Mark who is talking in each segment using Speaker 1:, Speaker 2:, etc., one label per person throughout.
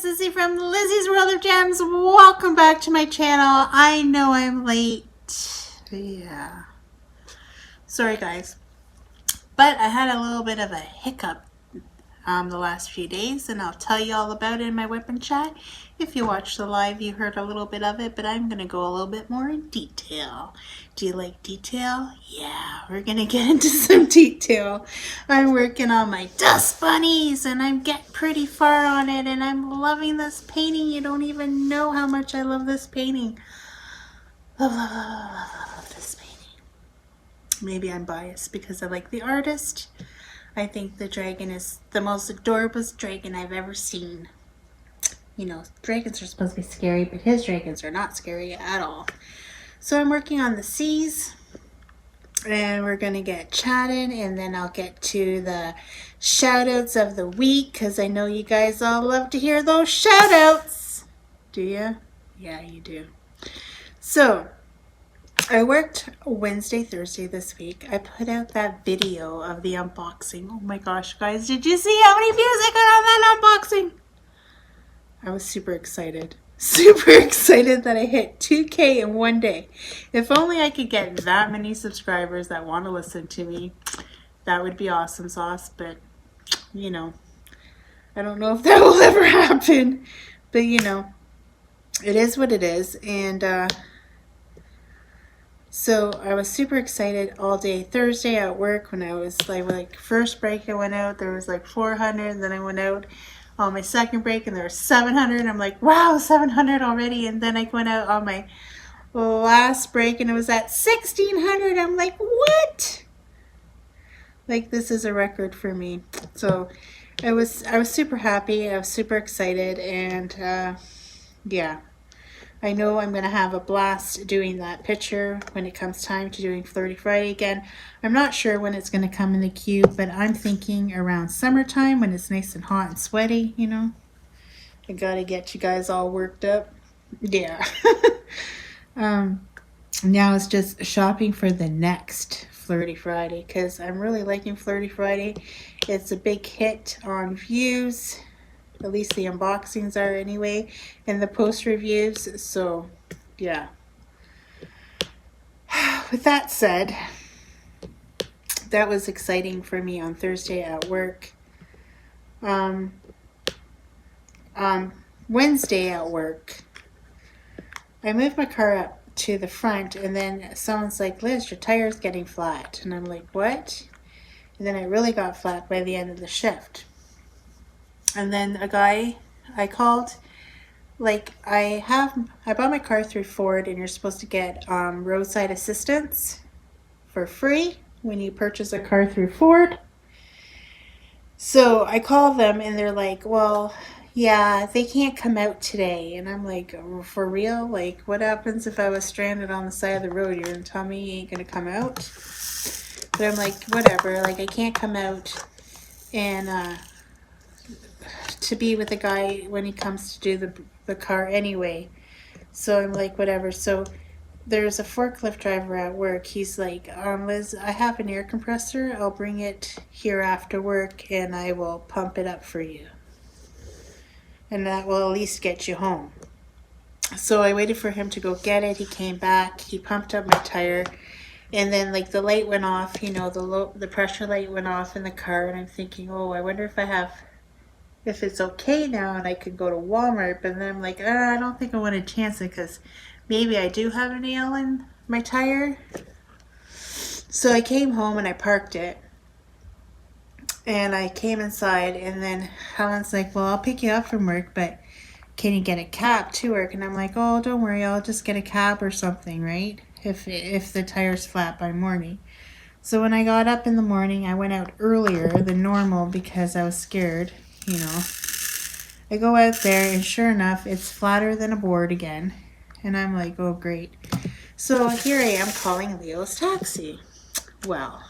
Speaker 1: Lizzie from Lizzie's World of Gems. Welcome back to my channel. I know I'm late. Yeah. Sorry guys. But I had a little bit of a hiccup the last few days, and I'll tell you all about it in my WIP&Chat. If you watched the live, you heard a little bit of it, but I'm going to go a little bit more in detail. Do you like detail? Yeah, we're going to get into some detail. I'm working on my dust bunnies, and I'm getting pretty far on it, and I'm loving this painting. You don't even know how much I love this painting. Love this painting. Maybe I'm biased because I like the artist. I think the dragon is the most adorable dragon I've ever seen. You know, dragons are supposed to be scary, but his dragons are not scary at all. So I'm working on the seas, and we're going to get chatting, and then I'll get to the shout-outs of the week, because I know you guys all love to hear those shout-outs. Do you? Yeah, you do. So I worked Wednesday, Thursday this week. I put out that video of the unboxing. Oh my gosh, guys, did you see how many views I got on that unboxing? I was super excited. Super excited that I hit 2K in one day. If only I could get that many subscribers that want to listen to me. That would be awesome sauce, but you know, I don't know if that will ever happen. But you know, it is what it is. And so I was super excited all day Thursday at work when I was like first break I went out, there was like 400, then I went out on my second break and there was 700. I'm like, wow, 700 already. And then I went out on my last break and it was at 1600. I'm like, what? Like, this is a record for me. So I was super happy. I was super excited, and yeah. I know I'm going to have a blast doing that picture when it comes time to doing Flirty Friday again. I'm not sure when it's going to come in the queue, but I'm thinking around summertime when it's nice and hot and sweaty, you know. I got to get you guys all worked up. Yeah. Now it's just shopping for the next Flirty Friday because I'm really liking Flirty Friday. It's a big hit on views. At least the unboxings are anyway, and the post reviews. So yeah, with that said, that was exciting for me on Thursday at work. Wednesday at work, I moved my car up to the front, and then someone's like, Liz, your tire's getting flat. And I'm like, what? And then it really got flat by the end of the shift. And then a guy I called, like I bought my car through Ford, and you're supposed to get roadside assistance for free when you purchase a car through Ford. So I called them and they're like, well, yeah, they can't come out today. And I'm like, oh, for real? Like, what happens if I was stranded on the side of the road? You're gonna tell me you ain't gonna come out? But I'm like, whatever, like I can't come out and to be with the guy when he comes to do the car anyway. So I'm like, whatever. So there's a forklift driver at work. He's like, Liz, I have an air compressor. I'll bring it here after work and I will pump it up for you. And that will at least get you home. So I waited for him to go get it. He came back. He pumped up my tire. And then like the light went off, you know, the pressure light went off in the car. And I'm thinking, oh, I wonder if it's okay now and I could go to Walmart. But then I'm like, I don't think I want to chance it because maybe I do have a nail in my tire. So I came home and I parked it. And I came inside, and then Helen's like, well, I'll pick you up from work, but can you get a cab to work? And I'm like, oh, don't worry, I'll just get a cab or something, right? If the tire's flat by morning. So when I got up in the morning, I went out earlier than normal because I was scared, you know. I go out there, and sure enough, it's flatter than a board again. And I'm like, oh, great. So here I am calling Leo's taxi. Well,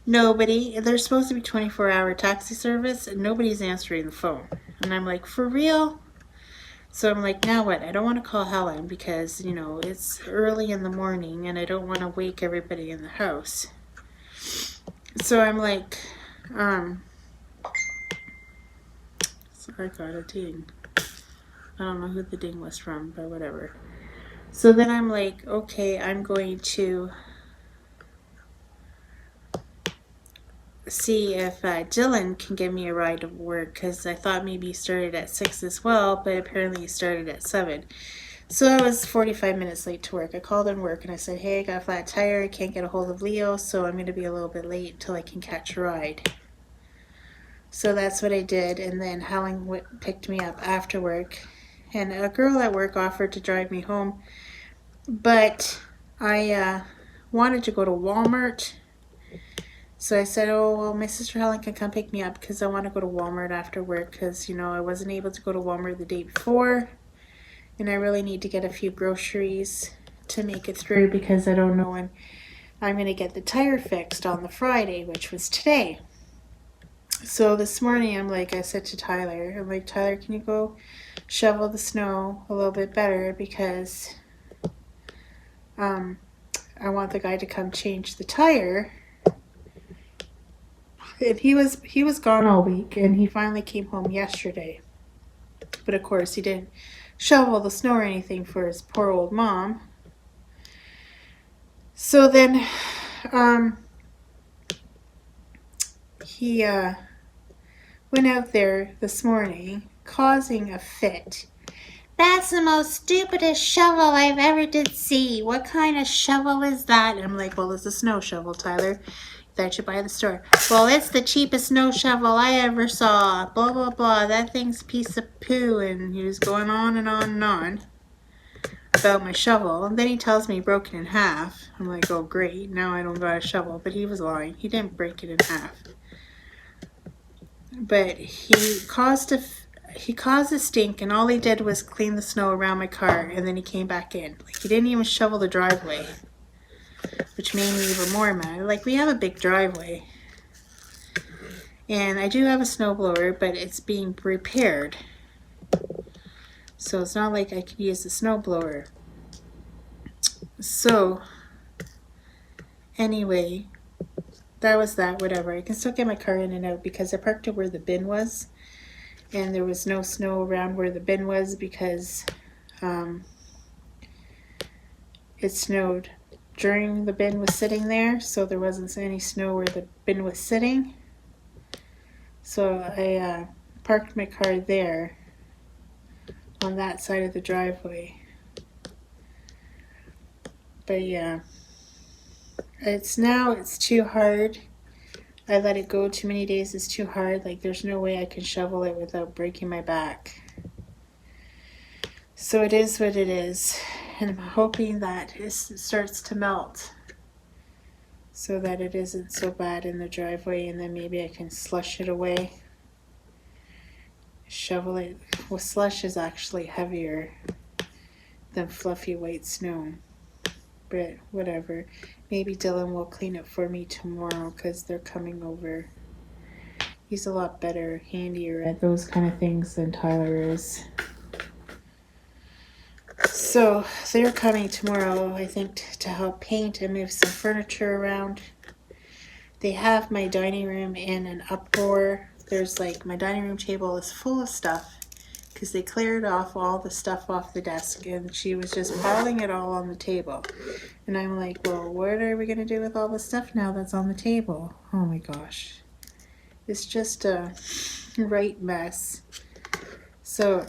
Speaker 1: nobody, there's supposed to be 24-hour taxi service, and nobody's answering the phone. And I'm like, for real? So I'm like, now what? I don't want to call Helen because, you know, it's early in the morning and I don't want to wake everybody in the house. So I'm like, sorry, I got a ding. I don't know who the ding was from, but whatever. So then I'm like, okay, I'm going to see if Dylan can give me a ride to work, because I thought maybe he started at 6 as well, but apparently he started at 7. So I was 45 minutes late to work. I called in work and I said, hey, I got a flat tire. I can't get a hold of Leo, so I'm going to be a little bit late until I can catch a ride. So that's what I did, and then Helen picked me up after work. And a girl at work offered to drive me home, but I wanted to go to Walmart. So I said, oh, well, my sister Helen can come pick me up because I want to go to Walmart after work because, you know, I wasn't able to go to Walmart the day before. And I really need to get a few groceries to make it through because I don't know when I'm going to get the tire fixed on the Friday, which was today. So this morning, I said to Tyler, I'm like, Tyler, can you go shovel the snow a little bit better because I want the guy to come change the tire. And he was gone all week, and he finally came home yesterday. But of course, he didn't shovel the snow or anything for his poor old mom. So then he went out there this morning causing a fit. That's the most stupidest shovel I've ever did see. What kind of shovel is that? And I'm like, well, it's a snow shovel, Tyler, that you buy at the store. Well, it's the cheapest snow shovel I ever saw. Blah, blah, blah. That thing's a piece of poo. And he was going on and on and on about my shovel. And then he tells me he broke it in half. I'm like, oh, great. Now I don't got a shovel. But he was lying. He didn't break it in half. But he caused a stink, and all he did was clean the snow around my car, and then he came back in. Like, he didn't even shovel the driveway, which made me even more mad. Like, we have a big driveway, and I do have a snowblower, but it's being repaired, so it's not like I could use the snowblower. So anyway, that was that. Whatever, I can still get my car in and out because I parked it where the bin was, and there was no snow around where the bin was because it snowed during the bin was sitting there, so there wasn't any snow where the bin was sitting. So I parked my car there on that side of the driveway. But yeah, it's too hard. I let it go too many days. It's too hard. Like, there's no way I can shovel it without breaking my back. So it is what it is. And I'm hoping that it starts to melt so that it isn't so bad in the driveway, and then maybe I can slush it away. Shovel it. Well, slush is actually heavier than fluffy white snow. But whatever. Maybe Dylan will clean it for me tomorrow because they're coming over. He's a lot better, handier at those kind of things than Tyler is. So they're coming tomorrow, I think, to help paint and move some furniture around. They have my dining room in an uproar. There's my dining room table is full of stuff because they cleared off all the stuff off the desk, and she was just piling it all on the table. And I'm like, well, what are we going to do with all the stuff now that's on the table? Oh my gosh. It's just a right mess. So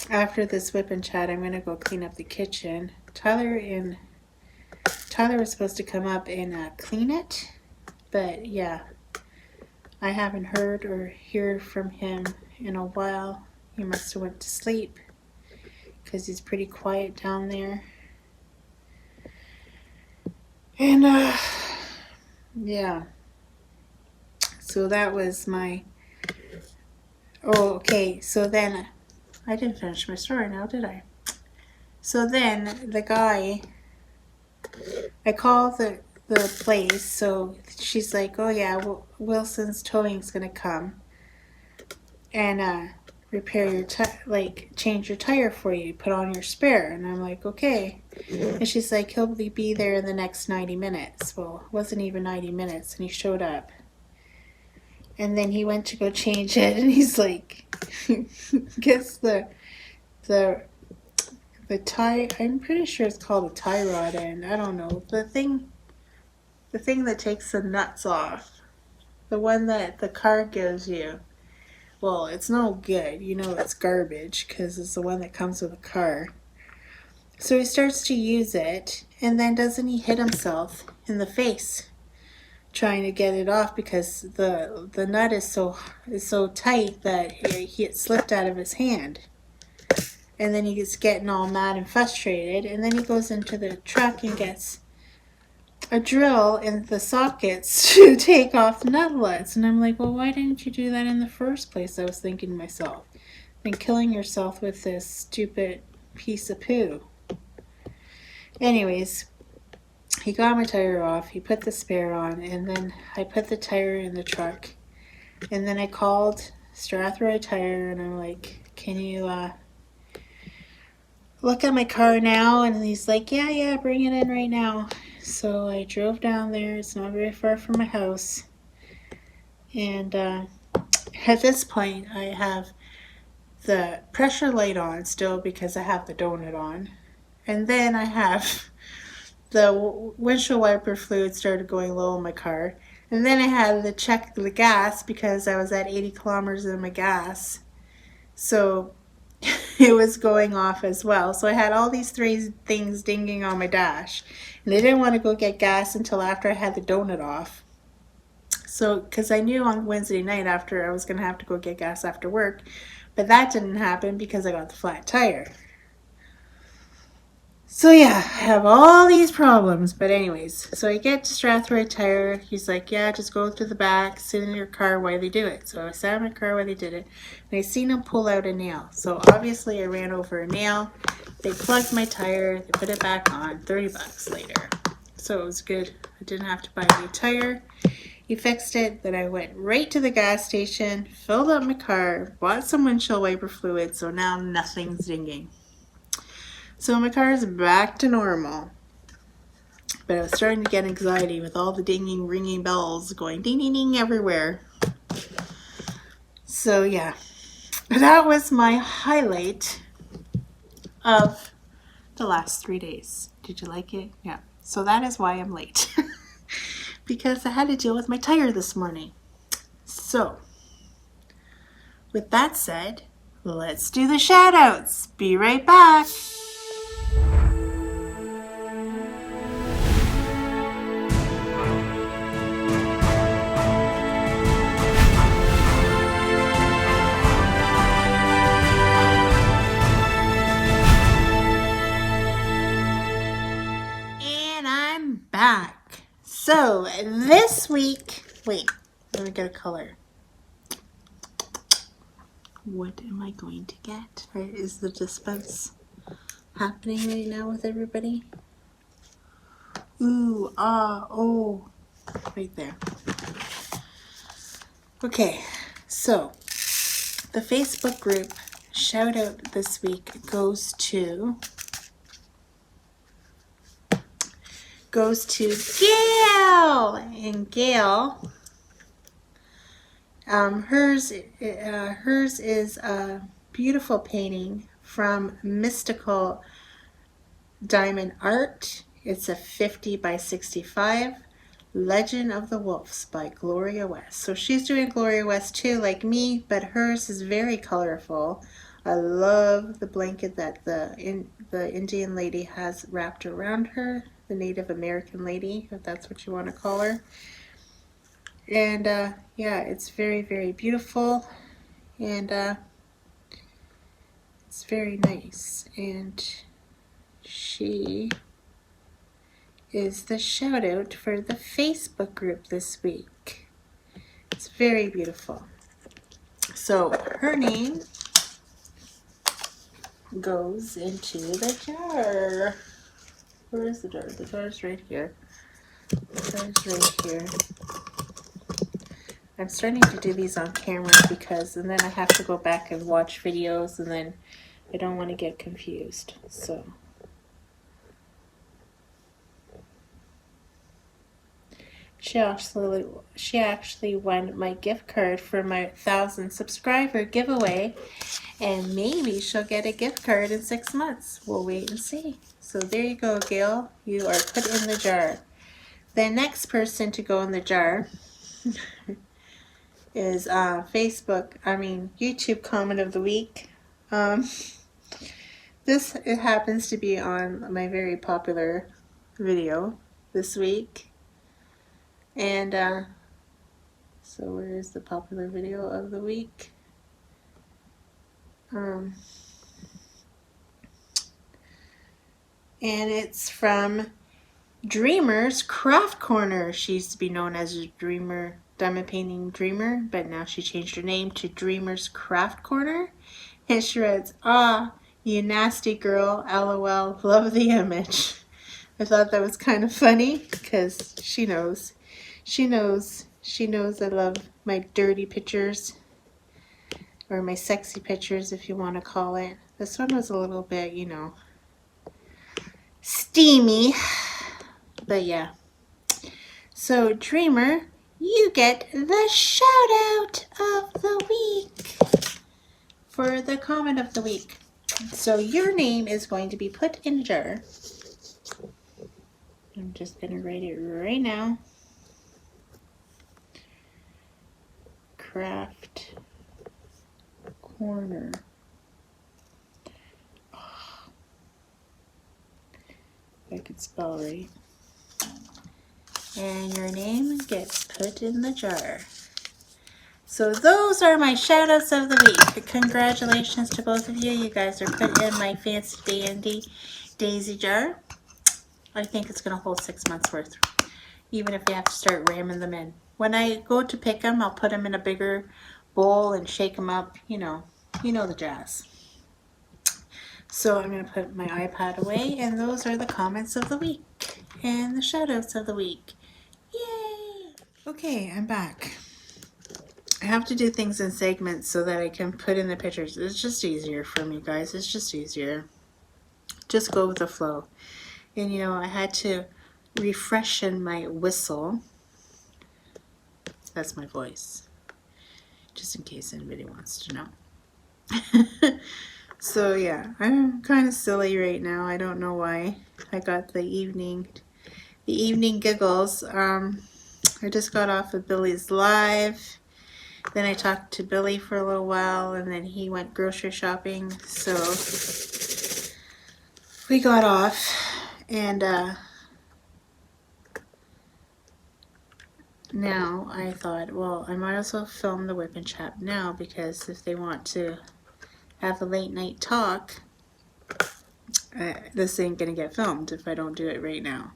Speaker 1: after this whip and chat, I'm going to go clean up the kitchen. Tyler was supposed to come up and clean it, but yeah, I haven't heard or heard from him in a while. He must have went to sleep because he's pretty quiet down there. And yeah, so that was my okay, so then I didn't finish my story now, did I? So then the guy, I called the place, so she's like, oh yeah, Wilson's Towing's gonna come and repair your change your tire for you, put on your spare. And I'm like, okay. And she's like, he'll be there in the next 90 minutes. Well, it wasn't even 90 minutes, and he showed up. And then he went to go change it, and he's like, guess the the tie, I'm pretty sure it's called a tie rod end. I don't know. The thing that takes the nuts off. The one that the car gives you. Well, it's no good. You know it's garbage because it's the one that comes with a car. So he starts to use it, and then doesn't he hit himself in the face trying to get it off because the nut is so tight that it slipped out of his hand. And then he gets getting all mad and frustrated, and then he goes into the truck and gets a drill in the sockets to take off the nutlets. And I'm like, well, why didn't you do that in the first place? I was thinking to myself. Than killing yourself with this stupid piece of poo. Anyways, he got my tire off, he put the spare on, and then I put the tire in the truck. And then I called Strathroy Tire, and I'm like, can you look at my car now? And he's like, yeah, bring it in right now. So I drove down there. It's not very far from my house. And at this point, I have the pressure light on still because I have the donut on. And then I have the windshield wiper fluid started going low in my car. And then I had to check the gas because I was at 80 kilometers in my gas. So it was going off as well. So I had all these three things dinging on my dash. And I didn't want to go get gas until after I had the donut off. So, because I knew on Wednesday night after I was going to have to go get gas after work. But that didn't happen because I got the flat tire. So yeah, I have all these problems. But anyways, so I get to Strathroy Tire. He's like, yeah, just go to the back, sit in your car while they do it. So I sat in my car while they did it. And I seen him pull out a nail. So obviously I ran over a nail. They plugged my tire. They put it back on. $30 later. So it was good. I didn't have to buy a new tire. He fixed it. Then I went right to the gas station, filled up my car, bought some windshield wiper fluid. So now nothing's dinging. So my car is back to normal. But I was starting to get anxiety with all the dinging, ringing bells going ding, ding, ding everywhere. So yeah, that was my highlight of the last 3 days. Did you like it? Yeah. So that is why I'm late. Because I had to deal with my tire this morning. So, with that said, let's do the shoutouts. Be right back. Back. So this week, wait, let me get a color. What am I going to get? Right, is the dispense happening right now with everybody? Ooh, oh, right there. Okay, so the Facebook group shout out this week goes to Gail. And Gail, hers is a beautiful painting from Mystical Diamond Art. It's a 50 by 65 Legend of the Wolves by Gloria West. So she's doing Gloria West too, like me, but hers is very colorful. I love the blanket that the Indian lady has wrapped around her, the Native American lady, if that's what you want to call her. And yeah, it's very, very beautiful, and it's very nice. And she is the shout out for the Facebook group this week. It's very beautiful. So her name goes into the jar. Where is the jar? The jar's right here. The jar's right here. I'm starting to do these on camera because, and then I have to go back and watch videos, and then I don't want to get confused. So she actually won my gift card for my 1,000 subscriber giveaway. And maybe she'll get a gift card in 6 months. We'll wait and see. So there you go, Gail. You are put in the jar. The next person to go in the jar is YouTube comment of the week. This it happens to be on my very popular video this week. And so where is the popular video of the week? And it's from Dreamer's Craft Corner. She used to be known as Dreamer, Diamond Painting Dreamer, but now she changed her name to Dreamer's Craft Corner. And she writes, "Ah, you nasty girl, LOL, love the image." I thought that was kind of funny because she knows I love my dirty pictures, or my sexy pictures if you want to call it. This one was a little bit, steamy, but yeah. So Dreamer, you get the shout out of the week for the comment of the week. So your name is going to be put in a jar. I'm just going to write it right now. Craft Corner. Oh, if I could spell right. And your name gets put in the jar. So those are my shout outs of the week. Congratulations to both of you. You guys are put in my fancy dandy daisy jar. I think it's going to hold 6 months worth, even if you have to start ramming them in. When I go to pick them, I'll put them in a bigger bowl and shake them up. You know the jazz. So I'm going to put my iPad away, and those are the comments of the week and the shout outs of the week. Yay! Okay, I'm back. I have to do things in segments so that I can put in the pictures. It's just easier for me, guys. It's just easier. Just go with the flow. And I had to refreshen my whistle. That's my voice, just in case anybody wants to know. So yeah, I'm kind of silly right now. I don't know why. I got the evening giggles. I just got off of Billy's live. Then I talked to Billy for a little while, and then he went grocery shopping. So we got off, and now I thought, well, I might as well film the WIP&Chat now, because if they want to have a late night talk, this ain't gonna get filmed if I don't do it right now.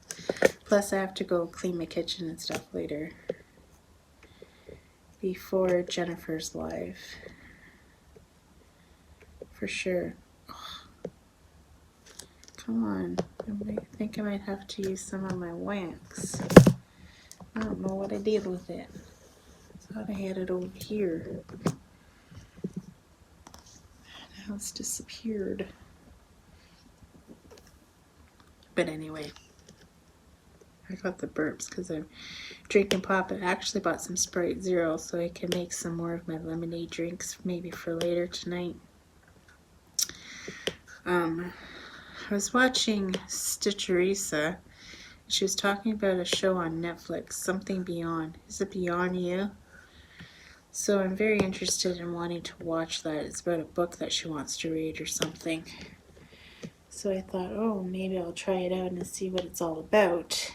Speaker 1: Plus I have to go clean my kitchen and stuff later before Jennifer's live, for sure. Oh, come on, I think I might have to use some of my wax. I don't know what I did with it. I thought I had it over here. Now it's disappeared. But anyway, I got the burps because I'm drinking pop. I actually bought some Sprite Zero so I can make some more of my lemonade drinks maybe for later tonight. I was watching Stitcherisa. She was talking about a show on Netflix, Something Beyond. Is it Beyond You? So I'm very interested in wanting to watch that. It's about a book that she wants to read or something. So I thought, oh, maybe I'll try it out and see what it's all about.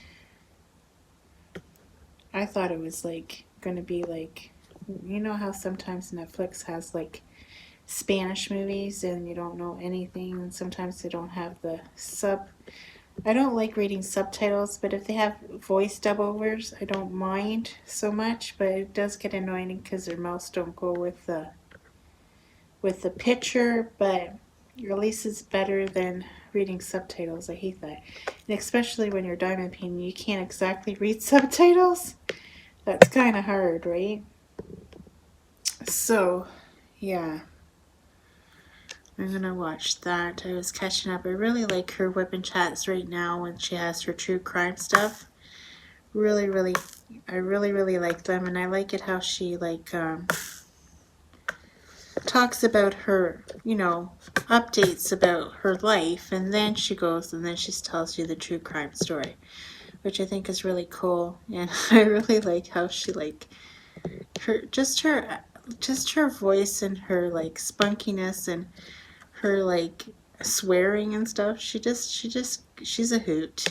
Speaker 1: I thought it was going to be like, how sometimes Netflix has Spanish movies and you don't know anything, and sometimes they don't have the I don't like reading subtitles, but if they have voice dub-overs, I don't mind so much, but it does get annoying because their mouths don't go with the picture, but at least it's better than reading subtitles. I hate that. And especially when you're diamond painting, you can't exactly read subtitles. That's kind of hard, right? So, yeah. I'm gonna watch that. I was catching up. I really like her WIP&Chats right now when she has her true crime stuff. I really like them, and I like it how she talks about her, you know, updates about her life, and then she goes and then she tells you the true crime story, which I think is really cool. And I really like how she like her voice and her like spunkiness and her like swearing and stuff. She's a hoot.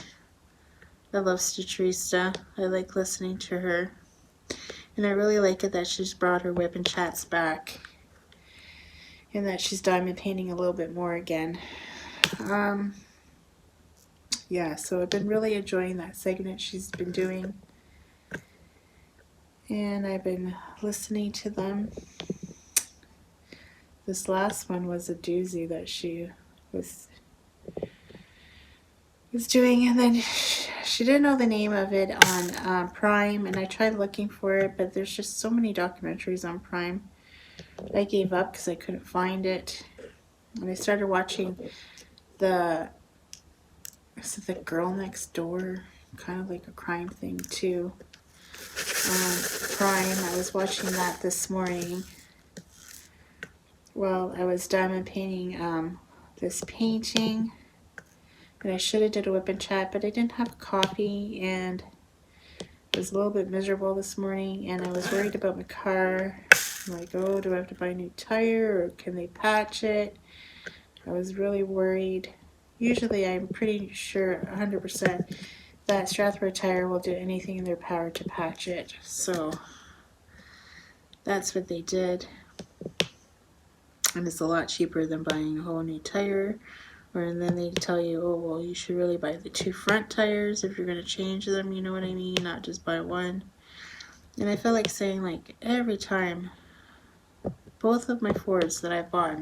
Speaker 1: I love Stitcherista. I like listening to her. And I really like it that she's brought her WIP&Chats back. And that she's diamond painting a little bit more again. Yeah, so I've been really enjoying that segment she's been doing. And I've been listening to them. This last one was a doozy that she was doing, and then she didn't know the name of it on Prime, and I tried looking for it, but there's just so many documentaries on Prime. I gave up because I couldn't find it, and I started watching the Girl Next Door, kind of like a crime thing too, on Prime. I was watching that this morning while I was diamond painting this painting. And I should have did a WIP&Chat, but I didn't have coffee, and I was a little bit miserable this morning, and I was worried about my car. I'm like, oh, do I have to buy a new tire, or can they patch it? I was really worried. Usually I'm pretty sure 100% that Strathroy Tire will do anything in their power to patch it. So that's what they did. And it's a lot cheaper than buying a whole new tire. And then they tell you, oh, well, you should really buy the 2 front tires if you're going to change them, you know what I mean? Not just buy one. And I feel like saying, like, every time, both of my Fords that I've bought,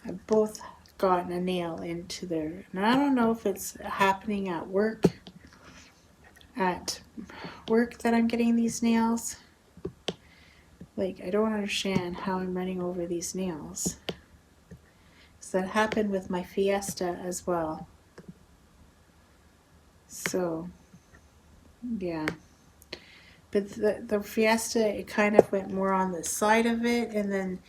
Speaker 1: I've both gotten a nail into there. And I don't know if it's happening at work that I'm getting these nails. Like, I don't understand how I'm running over these nails. So that happened with my Fiesta as well. So, yeah. But the Fiesta, it kind of went more on the side of it, and then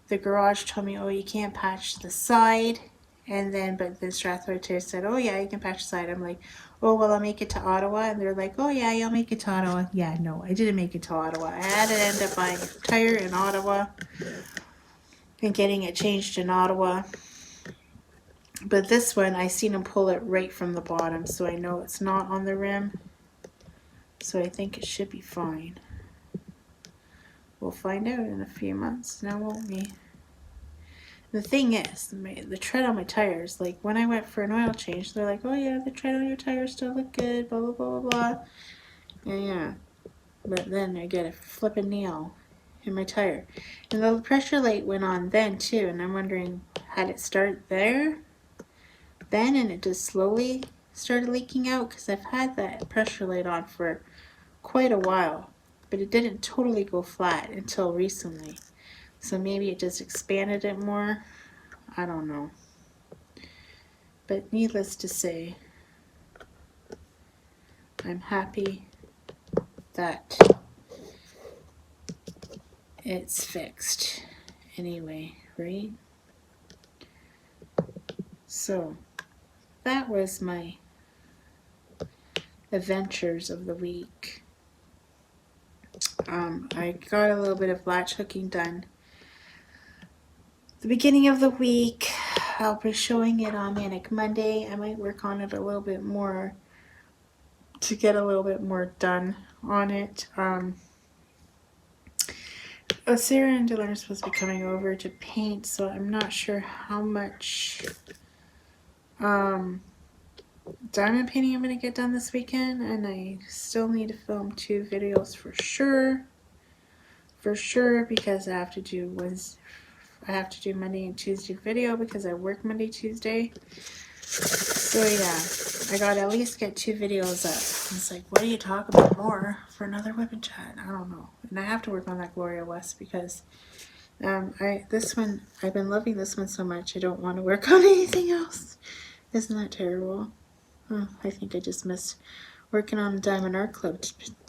Speaker 1: the garage told me, oh, you can't patch the side. And then, but then Strathroy Tire said, oh yeah, you can patch the side. I'm like, oh, well, I'll make it to Ottawa. And they're like, oh yeah, you'll make it to Ottawa. Yeah, no, I didn't make it to Ottawa. I had to end up buying a tire in Ottawa and getting it changed in Ottawa. But this one, I seen him pull it right from the bottom, so I know it's not on the rim. So I think it should be fine. We'll find out in a few months now, won't we? The thing is, the tread on my tires, like when I went for an oil change, they're like, oh yeah, the tread on your tires still look good, blah, blah, blah, blah, blah. Yeah. But then I get a flipping nail in my tire. And the pressure light went on then too, and I'm wondering, had it started there? Then, and it just slowly started leaking out, because I've had that pressure light on for quite a while, but it didn't totally go flat until recently. So maybe it just expanded it more. I don't know. But needless to say, I'm happy that it's fixed anyway, right? So that was my adventures of the week. I got a little bit of latch hooking done the beginning of the week. I'll be showing it on Manic Monday. I might work on it a little bit more to get a little bit more done on it. Sarah and Dylan are supposed to be coming over to paint, so I'm not sure how much diamond painting I'm going to get done this weekend, and I still need to film 2 videos for sure, because I have to do Monday and Tuesday video because I work Monday, Tuesday. So yeah, I gotta at least get 2 videos up. It's like, what do you talk about more for another WIP&Chat? I don't know. And I have to work on that Gloria West because this one, I've been loving this one so much, I don't want to work on anything else. Isn't that terrible? Oh, I think I just missed working on Diamond Art Club,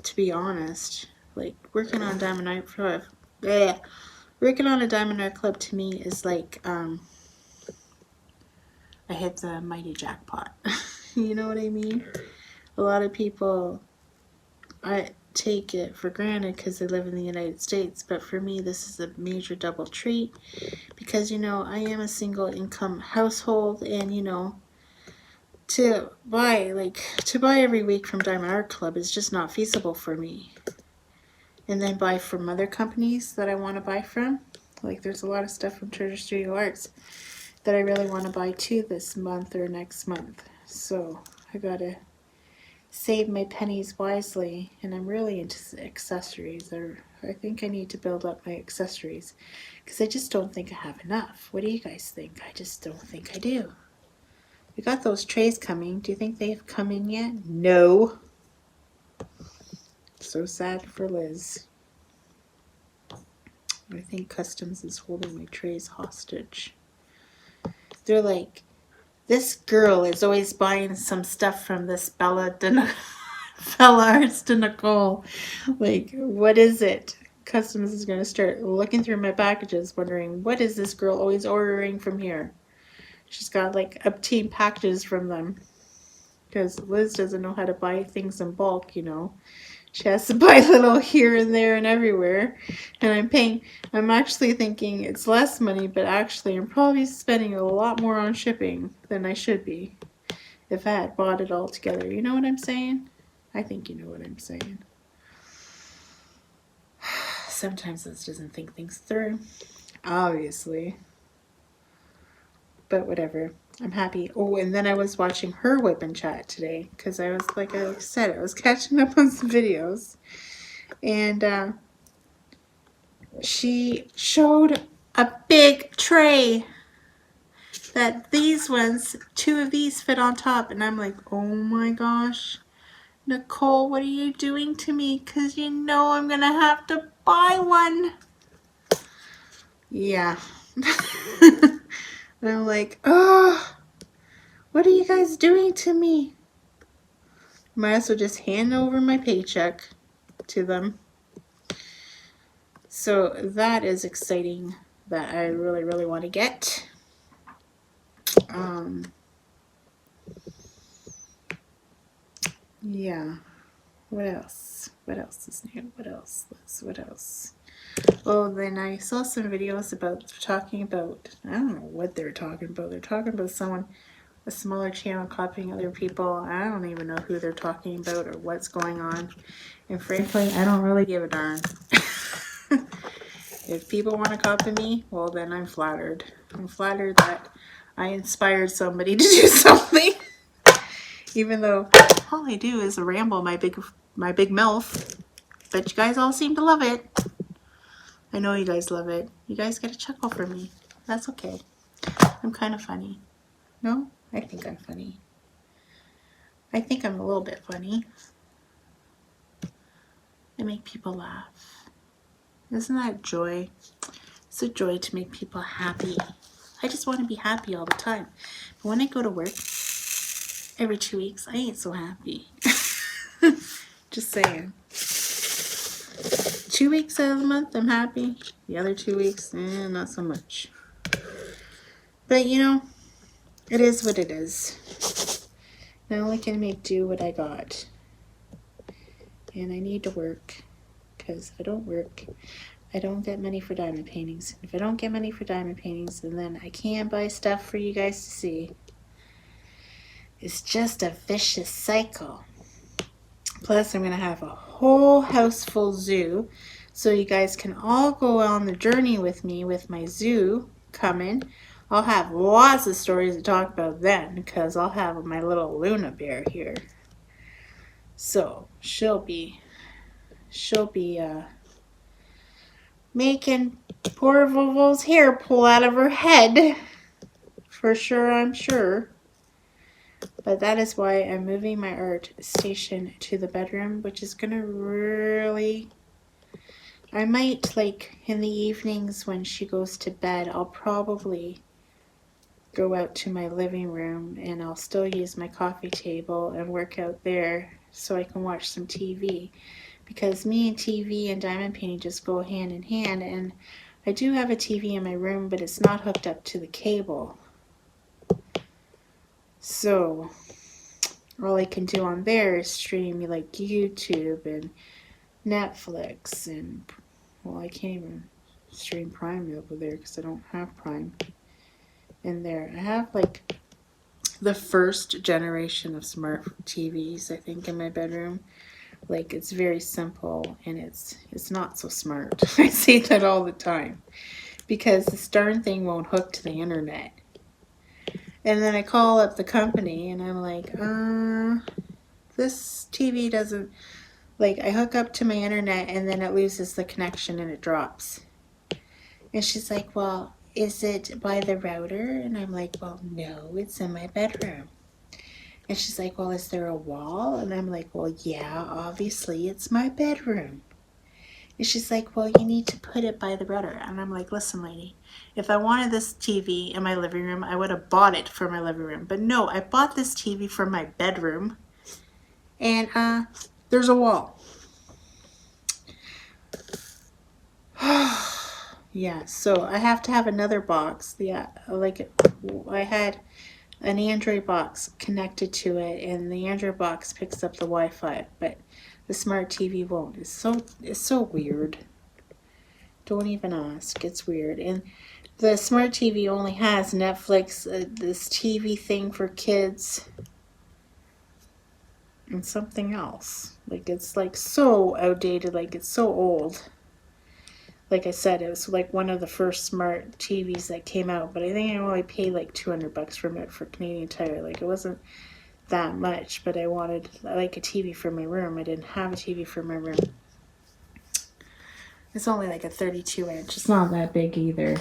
Speaker 1: to be honest. Like, working on Diamond Art Club, bleh, Working on a Diamond Art Club to me is like I hit the mighty jackpot. You know what I mean? A lot of people, I take it for granted because they live in the United States, but for me this is a major double treat because, you know, I am a single income household, and, you know, to buy every week from Diamond Art Club is just not feasible for me. And then buy from other companies that I want to buy from. Like, there's a lot of stuff from Treasure Studio Arts that I really want to buy too this month or next month. So I gotta save my pennies wisely, and I'm really into accessories. I think I need to build up my accessories because I just don't think I have enough. What do you guys think? I just don't think I do. We got those trays coming. Do you think they've come in yet? No. So sad for Liz. I think Customs is holding my trays hostage. They're like, this girl is always buying some stuff from this Bella Arts de Nicole. Like, what is it? Customs is going to start looking through my packages, wondering, what is this girl always ordering from here? She's got like obtain packages from them. Because Liz doesn't know how to buy things in bulk, you know. She has to buy little here and there and everywhere. And I'm actually thinking it's less money, but actually I'm probably spending a lot more on shipping than I should be if I had bought it all together. You know what I'm saying? I think you know what I'm saying. Sometimes Liz doesn't think things through, obviously. But whatever. I'm happy. Oh, and then I was watching her WIP&Chat today because I was, like I said, I was catching up on some videos. And she showed a big tray that these ones, 2 of these fit on top. And I'm like, oh my gosh, Nicole, what are you doing to me? Because you know I'm going to have to buy one. Yeah. And I'm like, oh, what are you guys doing to me? Might as well just hand over my paycheck to them. So that is exciting that I really, really want to get. Yeah. What else? What else is new? What else? What else? Oh, then I saw some videos talking about, I don't know what they're talking about. They're talking about a smaller channel copying other people. I don't even know who they're talking about or what's going on. And frankly, I don't really give a darn. If people want to copy me, well, then I'm flattered. I'm flattered that I inspired somebody to do something. Even though all I do is ramble my big mouth. But you guys all seem to love it. I know you guys love it. You guys get a chuckle from me. That's okay. I'm kind of funny. No? I think I'm funny. I think I'm a little bit funny. I make people laugh. Isn't that joy? It's a joy to make people happy. I just want to be happy all the time. But when I go to work every 2 weeks, I ain't so happy. Just saying. 2 weeks out of the month, I'm happy. The other 2 weeks, not so much. But, you know, it is what it is. Now I only can make do what I got. And I need to work. Because if I don't work, I don't get money for diamond paintings. If I don't get money for diamond paintings, and then I can't buy stuff for you guys to see. It's just a vicious cycle. Plus, I'm going to have a whole house full zoo. So you guys can all go on the journey with me with my zoo coming. I'll have lots of stories to talk about then because I'll have my little Luna bear here. So she'll be making poor Vovo's hair pull out of her head. For sure, I'm sure. But that is why I'm moving my art station to the bedroom, which is going to really... I might, like, in the evenings when she goes to bed, I'll probably go out to my living room and I'll still use my coffee table and work out there so I can watch some TV. Because me and TV and diamond painting just go hand in hand, and I do have a TV in my room, but it's not hooked up to the cable. So all I can do on there is stream like YouTube and Netflix and, well, I can't even stream Prime over there because I don't have Prime in there. I have like the first generation of smart TVs, I think, in my bedroom. Like, it's very simple and it's not so smart. I say that all the time because this darn thing won't hook to the internet. And then I call up the company and I'm like, this TV doesn't, like, I hook up to my internet and then it loses the connection and it drops. And she's like, well, is it by the router? And I'm like, well, no, it's in my bedroom. And she's like, well, is there a wall? And I'm like, well, yeah, obviously it's my bedroom. And she's like, well, you need to put it by the router. And I'm like, listen, lady, if I wanted this TV in my living room, I would have bought it for my living room. But no, I bought this TV for my bedroom. And there's a wall. Yeah, so I have to have another box. Yeah, like I had an Android box connected to it, and the Android box picks up the Wi-Fi, but the smart TV won't. It's so weird. Don't even ask. It's weird. And the smart TV only has Netflix, this TV thing for kids, and something else. Like, it's like so outdated. Like, it's so old. Like I said, it was like one of the first smart TVs that came out, but I think I only paid like $200 from it for Canadian Tire. Like, it wasn't that much, but I wanted like a TV for my room. I didn't have a TV for my room. It's only like a 32-inch. It's not that big either.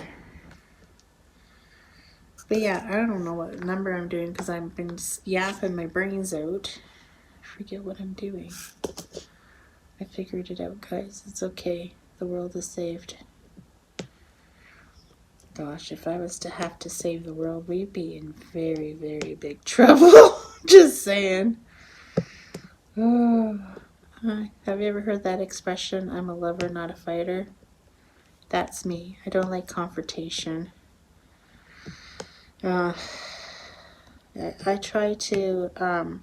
Speaker 1: But yeah, I don't know what number I'm doing because I've been yapping my brains out. I forget what I'm doing. I figured it out, guys. It's okay. The world is saved. Gosh, if I was to have to save the world, we'd be in very, very big trouble. Just saying. Oh. Have you ever heard that expression, I'm a lover, not a fighter? That's me. I don't like confrontation. I try to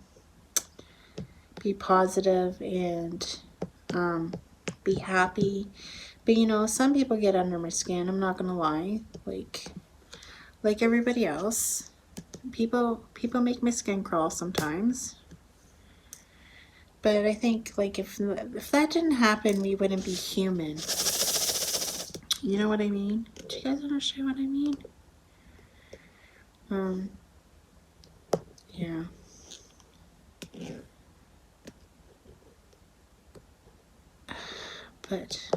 Speaker 1: be positive and be happy. But you know, some people get under my skin, I'm not gonna lie. Like everybody else. People make my skin crawl sometimes. But I think like if that didn't happen, we wouldn't be human. You know what I mean? Do you guys understand what I mean? Yeah. But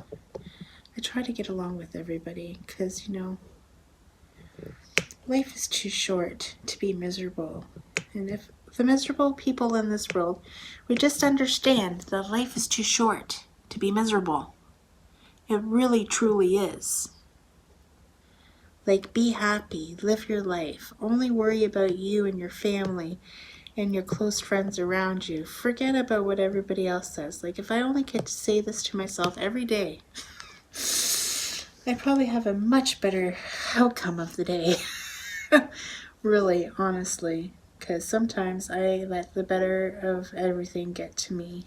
Speaker 1: I try to get along with everybody because, you know, life is too short to be miserable. And if the miserable people in this world would just understand that life is too short to be miserable. It really, truly is. Like, be happy, live your life. Only worry about you and your family and your close friends around you. Forget about what everybody else says. Like, if I only get to say this to myself every day, I'd probably have a much better outcome of the day. Really, honestly. Because sometimes I let the better of everything get to me.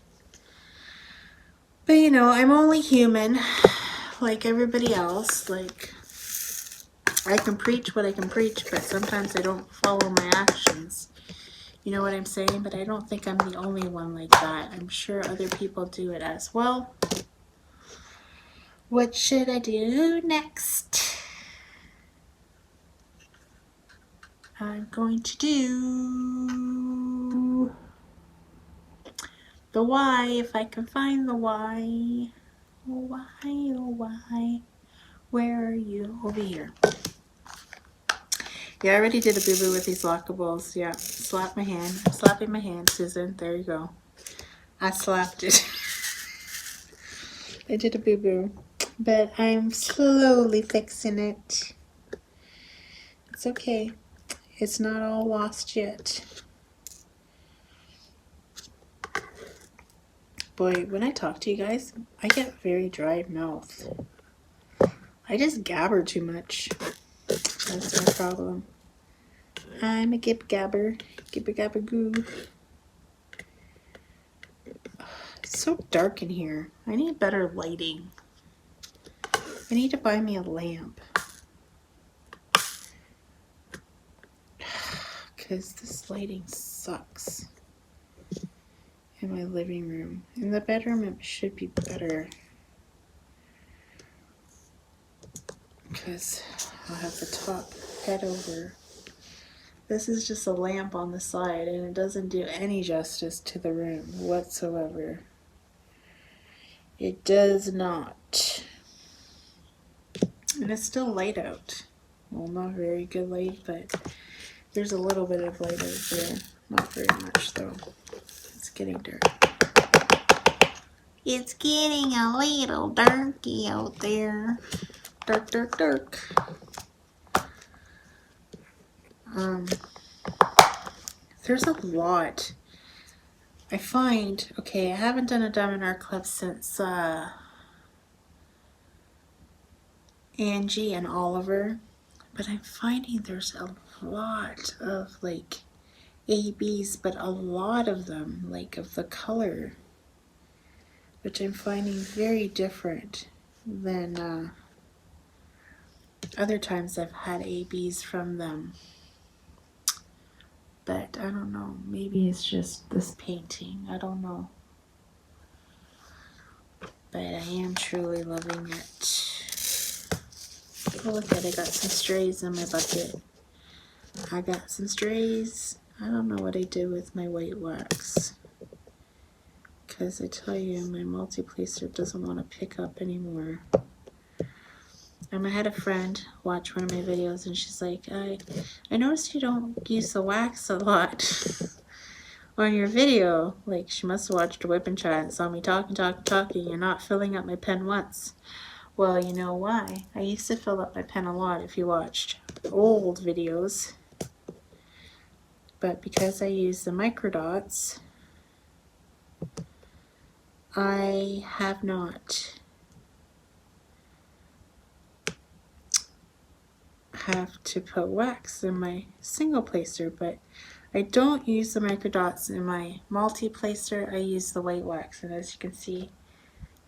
Speaker 1: But you know, I'm only human, like everybody else. Like, I can preach what I can preach, but sometimes I don't follow my actions. You know what I'm saying? But I don't think I'm the only one like that. I'm sure other people do it as well. What should I do next? I'm going to do the why, if I can find the why. Oh, why, oh, why? Where are you? Over here. Yeah, I already did a boo-boo with these lockables. Yeah, slap my hand. I'm slapping my hand, Susan. There you go. I slapped it. I did a boo-boo. But I'm slowly fixing it. It's okay. It's not all lost yet. Boy, when I talk to you guys, I get very dry mouth. I just gabber too much. That's my problem. I'm a gabber. Gibber gabber goo. It's so dark in here. I need better lighting. I need to buy me a lamp. Because this lighting sucks in my living room. In the bedroom, it should be better. Because I'll have the top head over. This is just a lamp on the side, and it doesn't do any justice to the room whatsoever. It does not. And it's still light out. Well, not very good light, but there's a little bit of light out there. Not very much, though. It's getting dark. It's getting a little darky out there. Dark, dark, dark. There's a lot. I find, okay, I haven't done a Diamond Art Club since Angie and Oliver, but I'm finding there's a lot of like ABs, but a lot of them, like of the color, which I'm finding very different than other times I've had ABs from them. But I don't know, maybe it's just this painting, I don't know. But I am truly loving it. Oh, look at it, I got some strays in my bucket. I got some strays. I don't know what I did with my white wax. Because I tell you, my multi-placer doesn't want to pick up anymore. I had a friend watch one of my videos and she's like, I noticed you don't use the wax a lot on your video. Like, she must have watched a WIP&Chat and saw me talking. You're not filling up my pen once. Well, you know why? I used to fill up my pen a lot if you watched old videos. But because I use the microdots, I have not have to put wax in my single placer, but I don't use the microdots in my multi-placer. I use the white wax, and as you can see,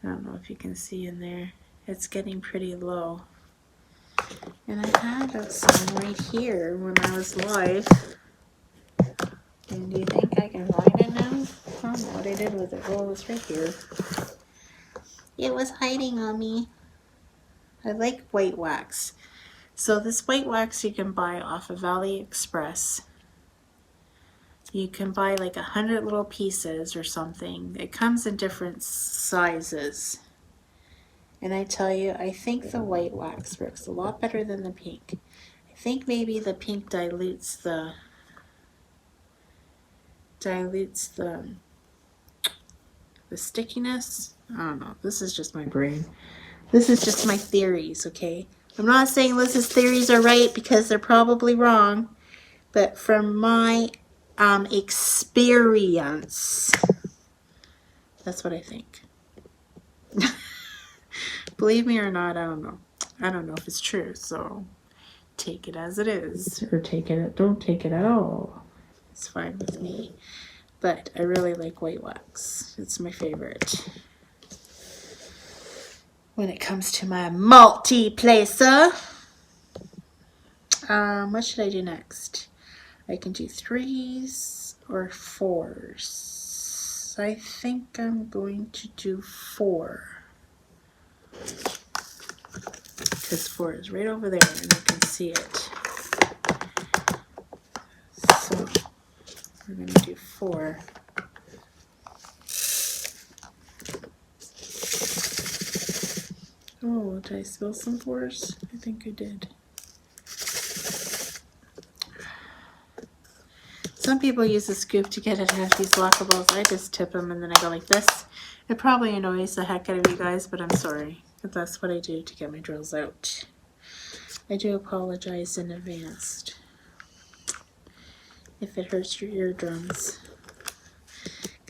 Speaker 1: I don't know if you can see in there, it's getting pretty low. And I had some right here when I was live. And do you think I can find it now? I don't know what I did with it. Oh, it was right here. It was hiding on me. I like white wax. So this white wax you can buy off of AliExpress. You can buy like 100 little pieces or something. It comes in different sizes. And I tell you, I think the white wax works a lot better than the pink. I think maybe the pink dilutes the stickiness. I don't know. This is just my brain. This is just my theories, okay? I'm not saying Liz's theories are right because they're probably wrong, but from my experience, that's what I think. Believe me or not, I don't know. I don't know if it's true, so take it as it is, or don't take it at all. It's fine with me. But I really like white wax. It's my favorite. When it comes to my multi-placer, what should I do next? I can do 3s or 4s. I think I'm going to do 4. Because 4 is right over there and you can see it. So we're going to do 4. Oh, did I spill some 4s? I think I did. Some people use a scoop to get it out of these lockables. I just tip them and then I go like this. It probably annoys the heck out of you guys, but I'm sorry. But that's what I do to get my drills out. I do apologize in advance if it hurts your eardrums.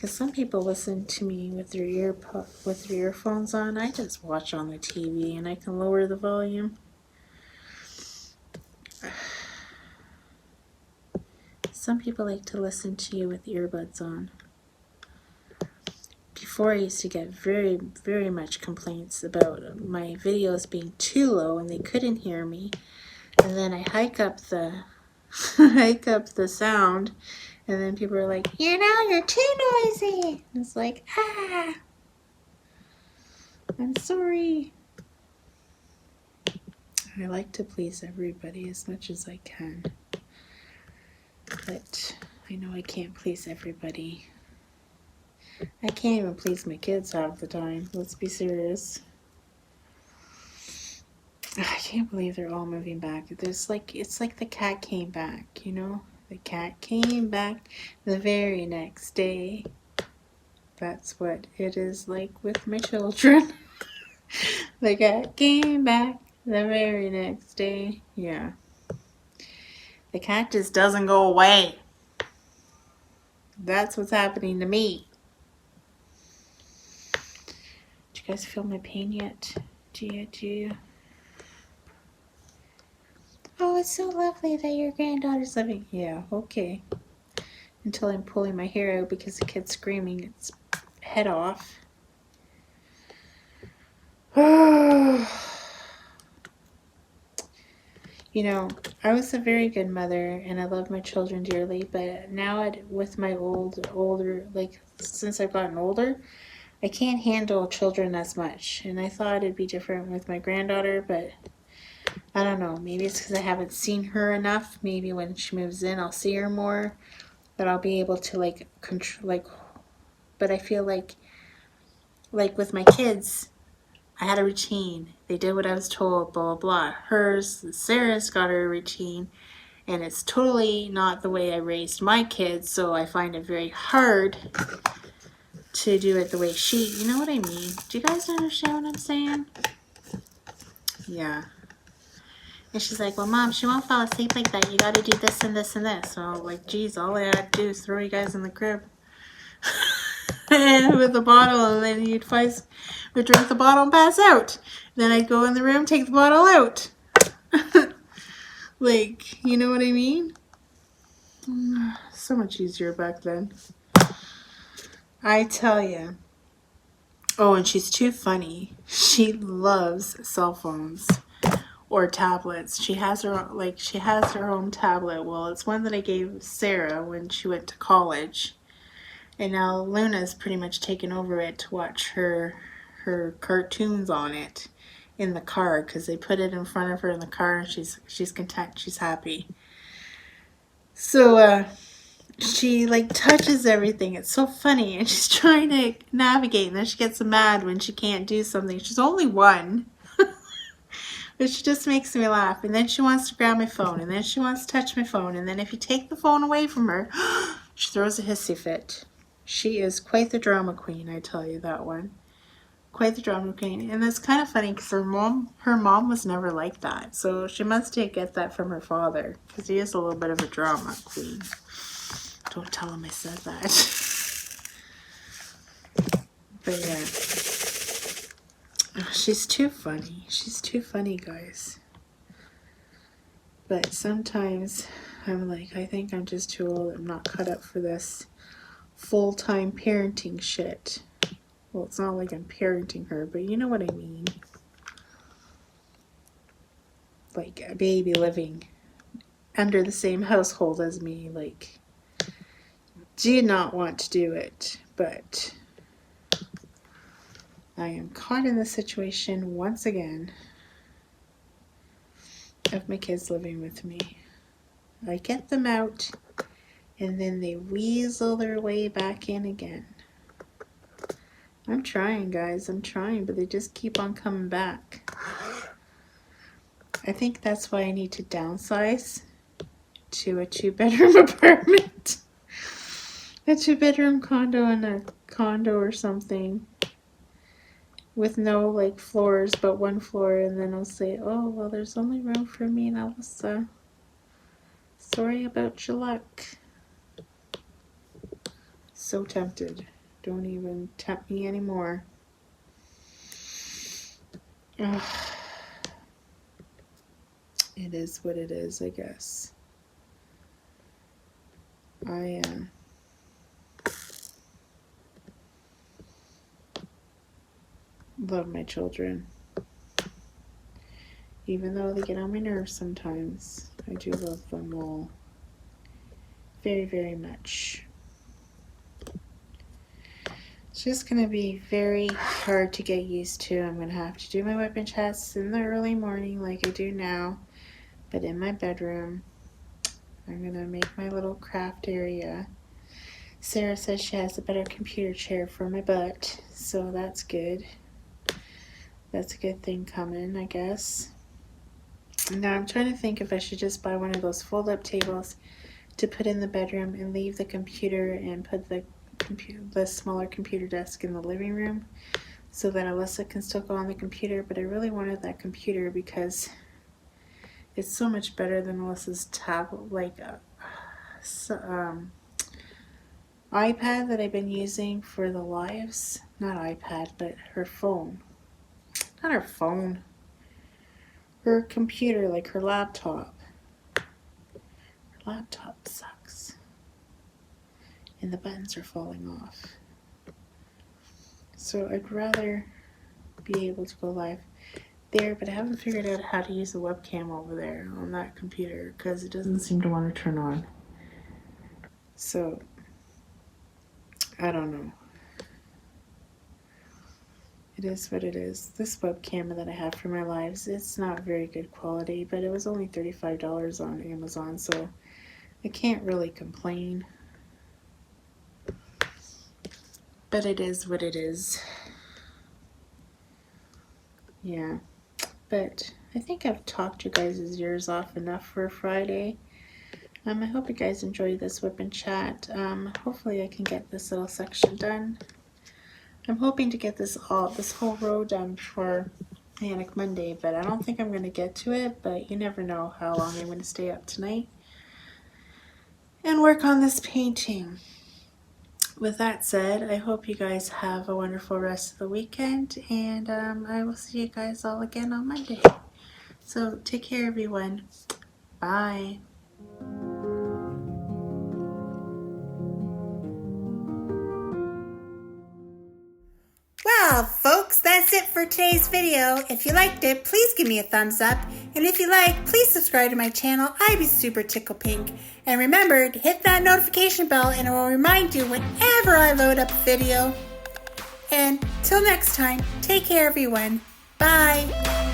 Speaker 1: Because some people listen to me with their earphones on. I just watch on the TV and I can lower the volume. Some people like to listen to you with earbuds on. Before, I used to get very, very much complaints about my videos being too low and they couldn't hear me. And then I hike up the sound, and then people are like, you're too noisy. And it's like, I'm sorry. I like to please everybody as much as I can. But I know I can't please everybody. I can't even please my kids half the time. Let's be serious. I can't believe they're all moving back. It's like the cat came back, you know? The cat came back the very next day. That's what it is like with my children. The cat came back the very next day. Yeah. The cat just doesn't go away. That's what's happening to me. Did you guys feel my pain yet? Do you? Oh, it's so lovely that your granddaughter's living. Yeah, okay. Until I'm pulling my hair out because the kid's screaming its head off. You know, I was a very good mother and I love my children dearly, but now with my older, like since I've gotten older, I can't handle children as much. And I thought it'd be different with my granddaughter, but I don't know. Maybe it's because I haven't seen her enough. Maybe when she moves in, I'll see her more, but I'll be able to but I feel like with my kids, I had a routine. They did what I was told, blah, blah, blah. Sarah's got her routine, and it's totally not the way I raised my kids, so I find it very hard to do it the way you know what I mean? Do you guys understand what I'm saying? Yeah. And she's like, well, Mom, she won't fall asleep like that. You got to do this and this and this. So I'm like, geez, all I had to do is throw you guys in the crib with the bottle, and then you'd drink the bottle and pass out. Then I'd go in the room, take the bottle out. Like, you know what I mean? So much easier back then. I tell you. Oh, and she's too funny. She loves cell phones or tablets. She has her own tablet. Well, it's one that I gave Sarah when she went to college. And now Luna's pretty much taken over it to watch her cartoons on it in the car, because they put it in front of her in the car and she's content, she's happy. So she touches everything. It's so funny, and she's trying to navigate, and then she gets mad when she can't do something. She's only one. But she just makes me laugh. And then she wants to grab my phone, and then she wants to touch my phone, and then if you take the phone away from her, she throws a hissy fit. She is quite the drama queen, I tell you that one. Quite the drama queen. And it's kind of funny because her mom was never like that. So she must get that from her father, because he is a little bit of a drama queen. Don't tell him I said that. But yeah. Oh, she's too funny. She's too funny, guys. But sometimes I'm like, I think I'm just too old. I'm not cut up for this full-time parenting shit. Well, it's not like I'm parenting her, but you know what I mean. Like a baby living under the same household as me. Like, did not want to do it, but I am caught in the situation once again of my kids living with me. I get them out, and then they weasel their way back in again. I'm trying, guys. I'm trying, but they just keep on coming back. I think that's why I need to downsize to a 2-bedroom apartment. A 2-bedroom condo and a condo or something. With no floors but one floor, and then I'll say, oh, well, there's only room for me and Alyssa. Sorry about your luck. So tempted. Don't even tempt me anymore. Ugh. It is what it is, I guess. I love my children. Even though they get on my nerves sometimes, I do love them all very, very much. It's just going to be very hard to get used to. I'm going to have to do my WIP&Chats in the early morning like I do now, but in my bedroom. I'm going to make my little craft area. Sarah says she has a better computer chair for my butt, so that's good. That's a good thing coming, I guess. Now I'm trying to think if I should just buy one of those fold-up tables to put in the bedroom and leave the computer and put the smaller computer desk in the living room so that Alyssa can still go on the computer. But I really wanted that computer because it's so much better than Alyssa's tablet, like iPad that I've been using for the lives. Not iPad, but her phone. Not her phone. Her computer, like her laptop. Her laptop sucks. And the buttons are falling off. So I'd rather be able to go live there, but I haven't figured out how to use the webcam over there on that computer because it doesn't seem to want to turn on. So I don't know. It is what it is. This webcam that I have for my lives, it's not very good quality, but it was only $35 on Amazon, so I can't really complain. But it is what it is. Yeah. But I think I've talked you guys' ears off enough for Friday. I hope you guys enjoyed this WIP&Chat. Hopefully I can get this little section done. I'm hoping to get this whole row done for Panic Monday, but I don't think I'm going to get to it. But you never know how long I'm going to stay up tonight and work on this painting. With that said, I hope you guys have a wonderful rest of the weekend, and I will see you guys all again on Monday. So take care, everyone. Bye. Well, folks, that's it for today's video. If you liked it, please give me a thumbs up. And if you like, please subscribe to my channel. I'd be super tickle pink. And remember to hit that notification bell and it will remind you whenever I load up a video. And till next time, take care, everyone. Bye.